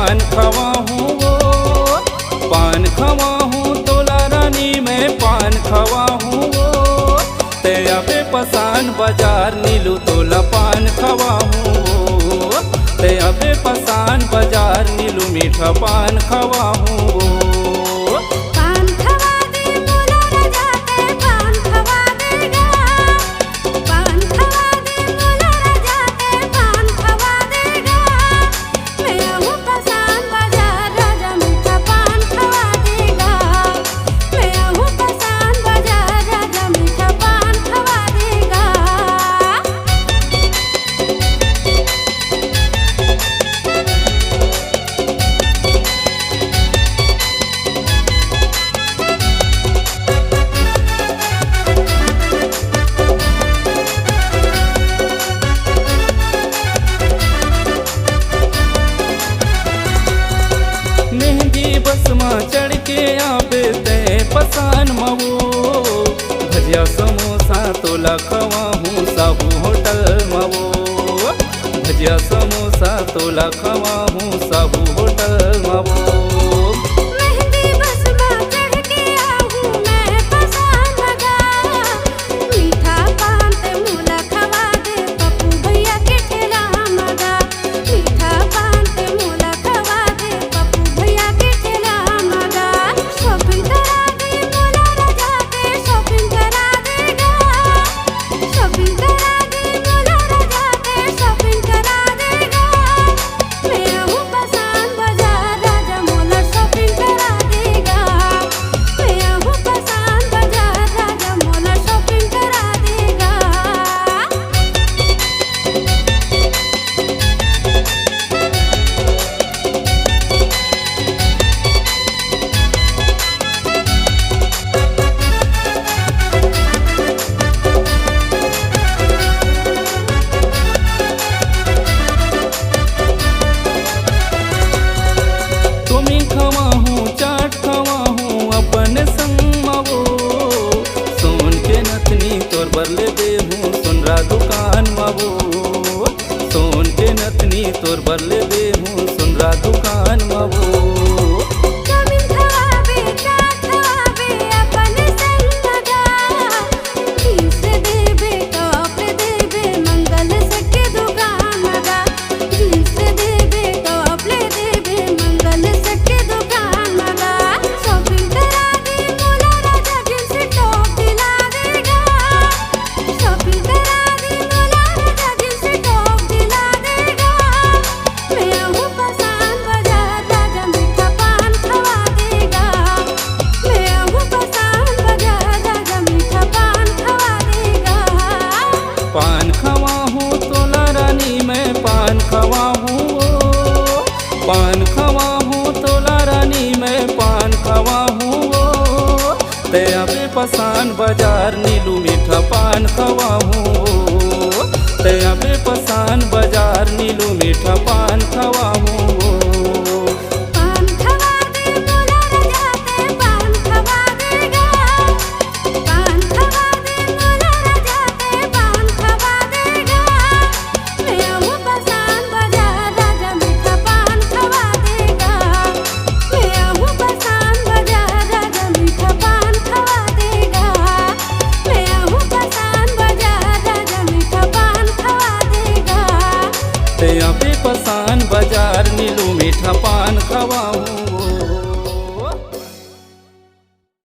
पान खवा हूँ वो, पान खवा हूँ तोला रानी मैं पान खवा हूँ वो। ते अबे पसान बाजार नीलू तोला पान खवा हूँ वो। ते अबे पसान बाजार नीलू मीठा पान खवा हूँ वो। मेहंदी बस माँ चढ़ के आबे ते पसान मवो। भजिया समोसा तोला खवा हूँ साहू होटल मवो। भजिया समोसा तोला खवा हूँ साहू होटल मवो। खवा हूँ चाट खवा हूँ अपन संग मवो। सोन के नथनी तोर बरले दे हूँ सुनरा दुकान मवो। सोन के नथनी तोर बरले दे हूँ सुनरा दुकान मवो। पान खवा हूँ तोला रानी मैं पान खवा हूँ वो। पान खवा हूँ तोला रानी मैं पान खवा हूँ वो। ते अबे पसान बाजार नीलू मीठा पान खवा हूँ वो। ते अबे पसान बाजार नीलू मीठा पान खवा हूँ वो। ते अबे पसान बाजार नीलू मीठा पान खवा हूँ।